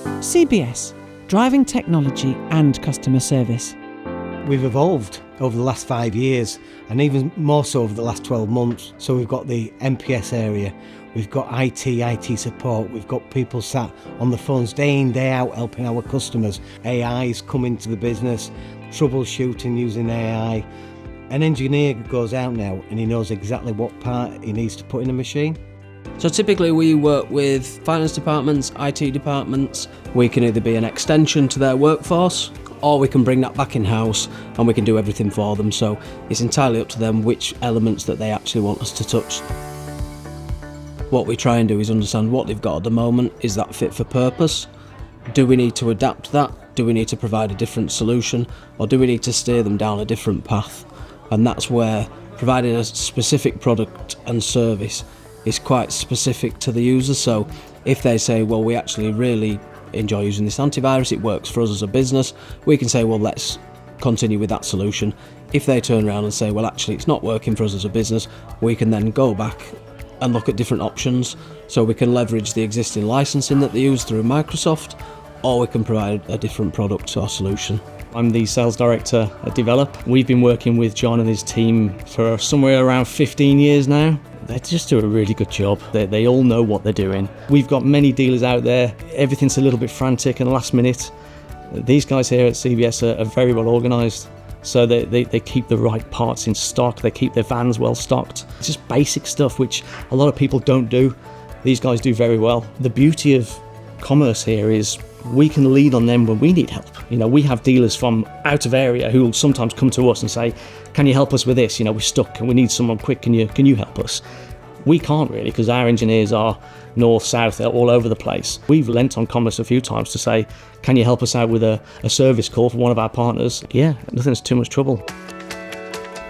CBS, driving technology and customer service. We've evolved over the last 5 years and even more so over the last 12 months. So we've got the MPS area, we've got IT support, we've got people sat on the phones day in, day out helping our customers. AI's come into the business, troubleshooting using AI. An engineer goes out now and he knows exactly what part he needs to put in a machine. So typically we work with finance departments, IT departments. We can either be an extension to their workforce, or we can bring that back in-house and we can do everything for them. So it's entirely up to them which elements that they actually want us to touch. What we try and do is understand what they've got at the moment. Is that fit for purpose? Do we need to adapt that? Do we need to provide a different solution? Or do we need to steer them down a different path? And that's where providing a specific product and service is quite specific to the user. So if they say, well, we actually really enjoy using this antivirus, it works for us as a business, we can say, well, let's continue with that solution. If they turn around and say, well, actually it's not working for us as a business, we can then go back and look at different options. So we can leverage the existing licensing that they use through Microsoft, or we can provide a different product or solution. I'm the sales director at Develop. We've been working with John and his team for somewhere around 15 years now. They just do a really good job. They all know what they're doing. We've got many dealers out there. Everything's a little bit frantic and last minute. These guys here at CBS are very well organised. So they keep the right parts in stock. They keep their vans well stocked. It's just basic stuff which a lot of people don't do. These guys do very well. The beauty of commerce here is we can lead on them when we need help. You know, we have dealers from out of area who will sometimes come to us and say, can you help us with this? You know, we're stuck and we need someone quick. Can you help us? We can't really, because our engineers are north, south, all over the place. We've lent on commerce a few times to say, can you help us out with a service call for one of our partners? Yeah, nothing's too much trouble.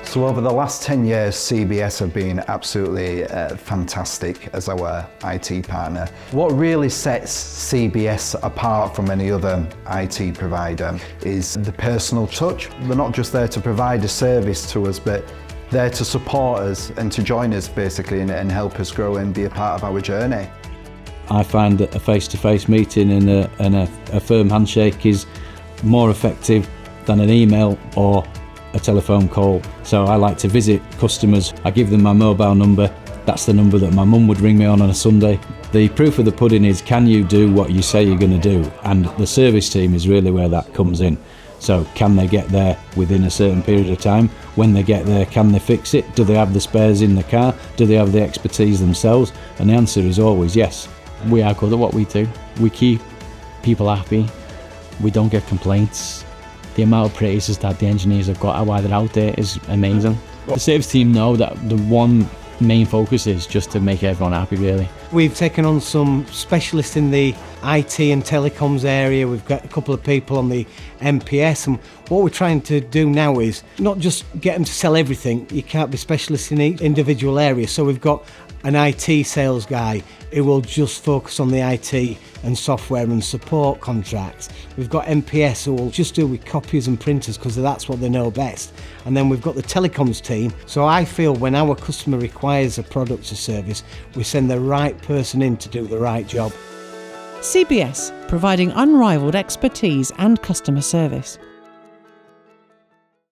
So over the last 10 years, CBS have been absolutely fantastic as our IT partner. What really sets CBS apart from any other IT provider is the personal touch. They're not just there to provide a service to us, but there to support us and to join us basically and help us grow and be a part of our journey. I find that a face-to-face meeting and a firm handshake is more effective than an email or a telephone call. So I like to visit customers. I give them my mobile number. That's the number that my mum would ring me on a Sunday. The proof of the pudding is, can you do what you say you're going to do? And the service team is really where that comes in. So can they get there within a certain period of time? When they get there, can they fix it? Do they have the spares in the car? Do they have the expertise themselves? And the answer is always yes. We are good at what we do. We keep people happy. We don't get complaints. The amount of praises that the engineers have got while they're out there is amazing. The service team know that the one main focus is just to make everyone happy, really. We've taken on some specialists in the IT and telecoms area. We've got a couple of people on the MPS, and what we're trying to do now is not just get them to sell everything. You can't be specialists in each individual area. So we've got an IT sales guy who will just focus on the IT and software and support contracts. We've got MPS who will just do with copiers and printers because that's what they know best. And then we've got the telecoms team. So I feel when our customer requires a product or service, we send the right person in to do the right job. CBS, providing unrivaled expertise and customer service.